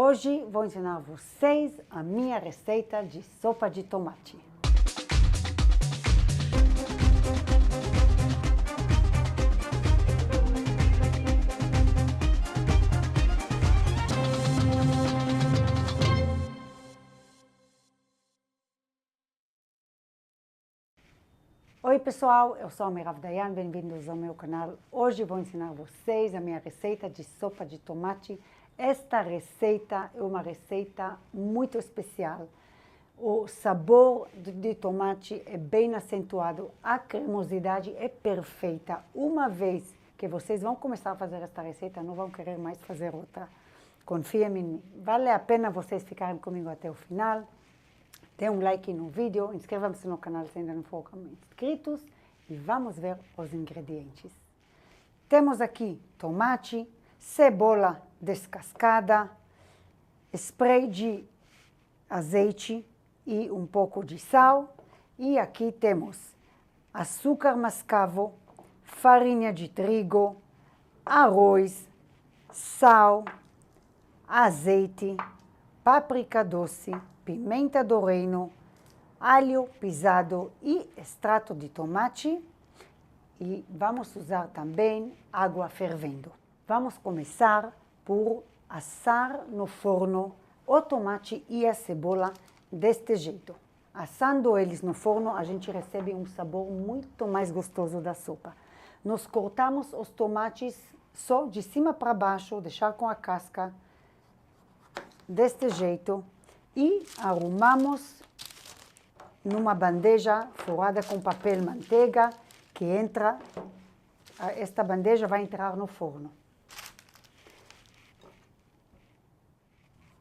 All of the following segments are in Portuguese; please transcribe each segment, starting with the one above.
Hoje vou ensinar vocês a minha receita de sopa de tomate. Oi pessoal, eu sou a Merav Dayan, bem-vindos ao meu canal. Hoje vou ensinar vocês a minha receita de sopa de tomate. Esta receita é uma receita muito especial. O sabor de tomate é bem acentuado, a cremosidade é perfeita. Uma vez que vocês vão começar a fazer esta receita, não vão querer mais fazer outra. Confiem em mim. Vale a pena vocês ficarem comigo até o final. Dê um like no vídeo, inscrevam-se no canal se ainda não foram inscritos e vamos ver os ingredientes. Temos aqui tomate, cebola descascada, spray de azeite e um pouco de sal. E aqui temos açúcar mascavo, farinha de trigo, arroz, sal, azeite, páprica doce, pimenta do reino, alho pisado e extrato de tomate. E vamos usar também água fervendo. Vamos começar por assar no forno o tomate e a cebola deste jeito. Assando eles no forno, a gente recebe um sabor muito mais gostoso da sopa. Nós cortamos os tomates só de cima para baixo, deixar com a casca, deste jeito. E arrumamos numa bandeja forrada com papel manteiga, que esta bandeja vai entrar no forno.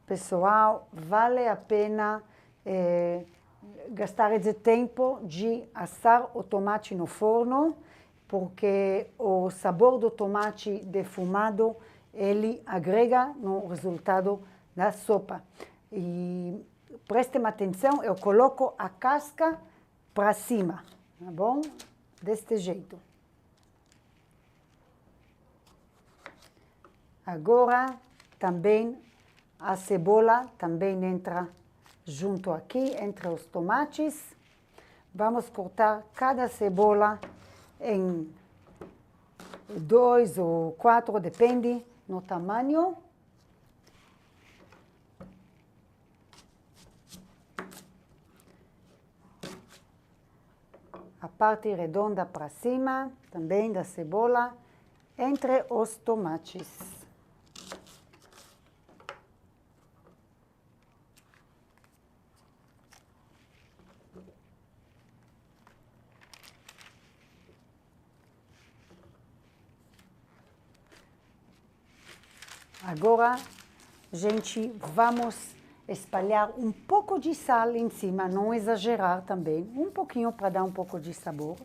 Pessoal, vale a pena gastar esse tempo de assar o tomate no forno, porque o sabor do tomate defumado, ele agrega no resultado da sopa. E prestem atenção, eu coloco a casca para cima, tá bom? Deste jeito. Agora também a cebola também entra junto aqui, entre os tomates. Vamos cortar cada cebola em 2 ou 4, depende no tamanho. A parte redonda para cima, também da cebola, entre os tomates. Agora, gente, vamos espalhar um pouco de sal em cima, não exagerar também, um pouquinho para dar um pouco de sabor.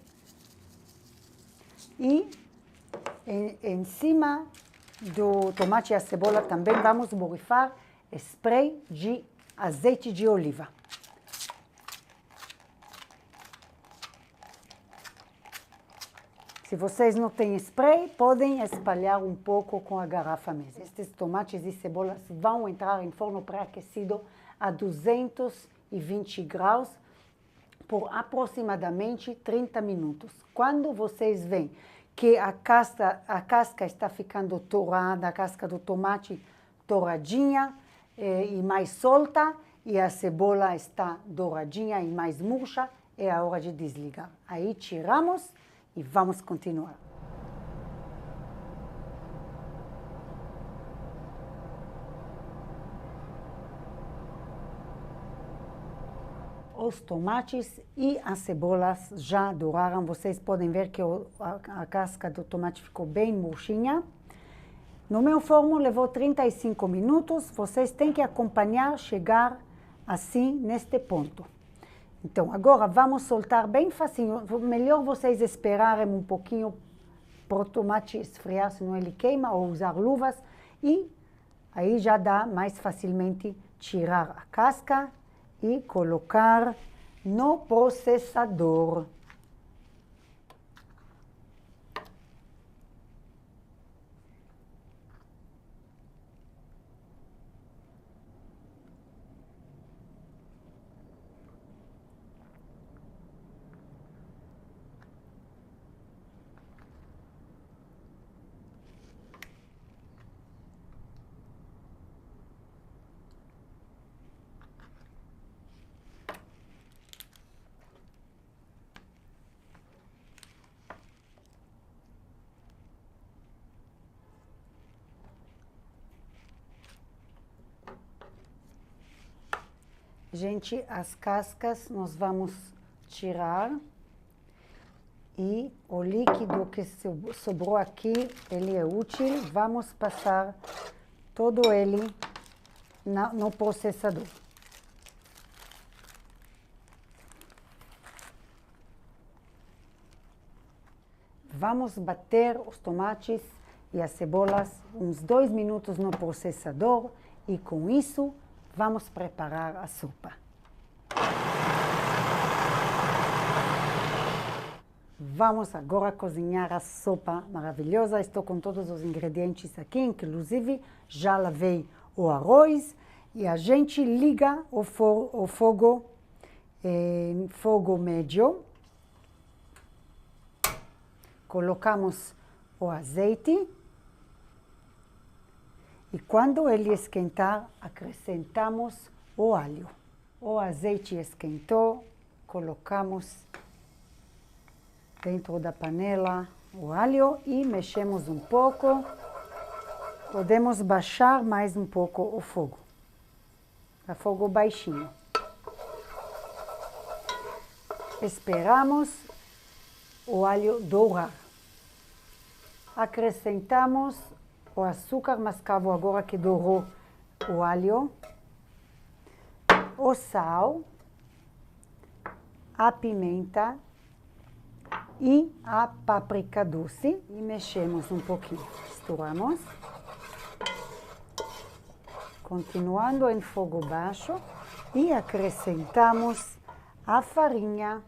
E em cima do tomate e a cebola também vamos borrifar spray de azeite de oliva. Se vocês não têm spray, podem espalhar um pouco com a garrafa mesmo. Estes tomates e cebolas vão entrar em forno pré-aquecido a 220 graus por aproximadamente 30 minutos. Quando vocês veem que a casca está ficando torrada, a casca do tomate douradinha e mais solta, e a cebola está douradinha e mais murcha, é a hora de desligar. Aí tiramos e vamos continuar. Os tomates e as cebolas já douraram. Vocês podem ver que a casca do tomate ficou bem murchinha. No meu forno levou 35 minutos. Vocês têm que acompanhar, chegar assim neste ponto. Então, agora vamos soltar bem facinho. Melhor vocês esperarem um pouquinho para o tomate esfriar, senão ele queima, ou usar luvas. E aí já dá mais facilmente tirar a casca e colocar no processador. Gente, as cascas nós vamos tirar e o líquido que sobrou aqui, ele é útil. Vamos passar todo ele no processador. Vamos bater os tomates e as cebolas uns 2 minutos no processador e com isso vamos preparar a sopa. Vamos agora cozinhar a sopa maravilhosa. Estou com todos os ingredientes aqui, inclusive já lavei o arroz e a gente liga o fogo em fogo médio. Colocamos o azeite e quando ele esquentar, acrescentamos o alho. O azeite esquentou, colocamos dentro da panela o alho e mexemos um pouco. Podemos baixar mais um pouco o fogo, a fogo baixinho. Esperamos o alho dourar. Acrescentamos o açúcar mascavo agora que dourou o alho, o sal, a pimenta e a páprica doce e mexemos um pouquinho. Misturamos. Continuando em fogo baixo e acrescentamos a farinha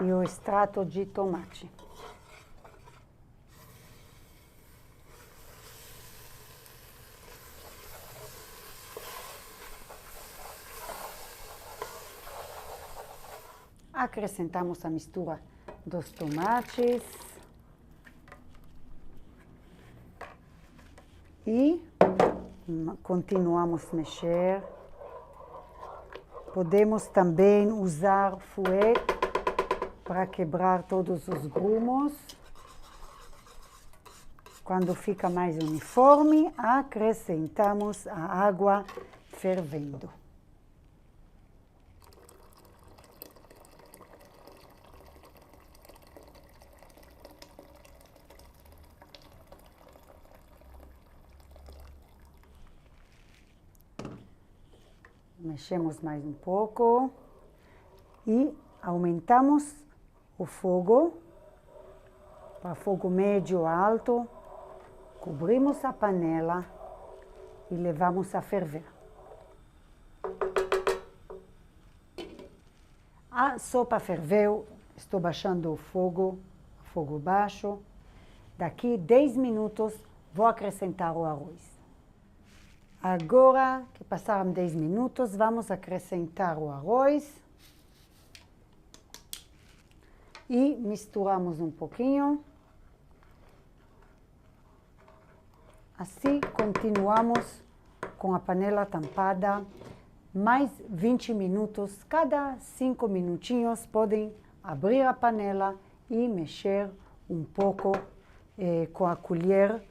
e o extrato de tomate. Acrescentamos a mistura dos tomates e continuamos a mexer. Podemos também usar fouet para quebrar todos os grumos. Quando fica mais uniforme, acrescentamos a água fervendo. Mexemos mais um pouco e aumentamos o fogo para fogo médio alto. Cobrimos a panela e levamos a ferver. A sopa ferveu, estou baixando o fogo, fogo baixo. Daqui 10 minutos vou acrescentar o arroz. Agora que passaram 10 minutos, vamos acrescentar o arroz e misturamos um pouquinho. Assim, continuamos com a panela tampada mais 20 minutos. Cada 5 minutinhos podem abrir a panela e mexer um pouco com a colher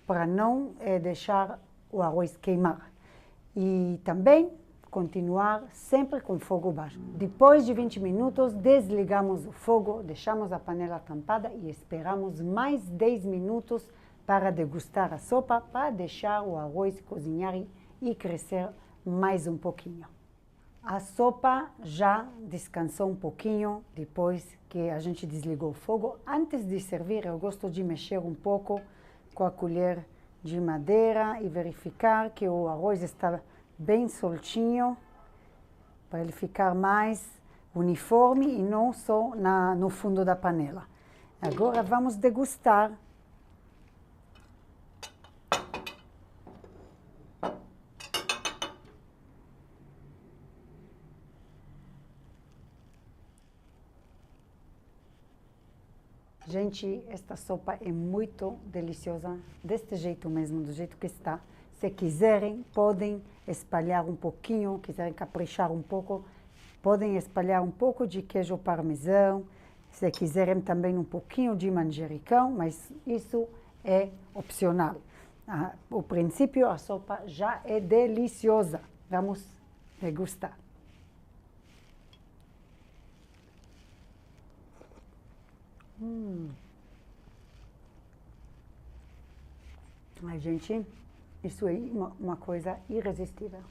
para não deixar o arroz queimar. E também continuar sempre com fogo baixo. Depois de 20 minutos, desligamos o fogo, deixamos a panela tampada e esperamos mais 10 minutos para degustar a sopa, para deixar o arroz cozinhar e crescer mais um pouquinho. A sopa já descansou um pouquinho depois que a gente desligou o fogo. Antes de servir, eu gosto de mexer um pouco com a colher de madeira e verificar que o arroz está bem soltinho, para ele ficar mais uniforme e não só no fundo da panela. Agora vamos degustar. Gente, esta sopa é muito deliciosa, deste jeito mesmo, do jeito que está. Se quiserem, podem espalhar um pouquinho, quiserem caprichar um pouco, podem espalhar um pouco de queijo parmesão. Se quiserem também um pouquinho de manjericão, mas isso é opcional. O princípio, a sopa já é deliciosa. Vamos degustar. Ai, gente, isso é uma coisa irresistível.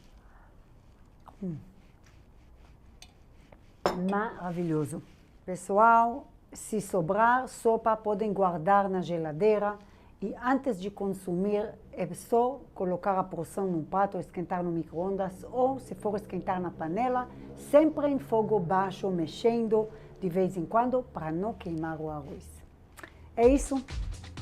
Maravilhoso. Pessoal, se sobrar sopa, podem guardar na geladeira e antes de consumir é só colocar a porção num prato, esquentar no micro-ondas ou, se for esquentar na panela, sempre em fogo baixo, mexendo de vez em quando para não queimar o arroz. É isso.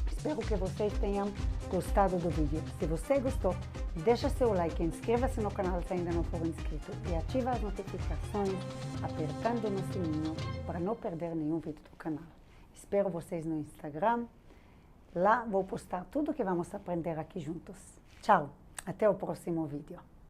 Espero que vocês tenham gostado do vídeo. Se você gostou, deixa seu like, inscreva-se no canal se ainda não for inscrito e ativa as notificações apertando no sininho para não perder nenhum vídeo do canal. Espero vocês no Instagram. Lá vou postar tudo que vamos aprender aqui juntos. Tchau, até o próximo vídeo.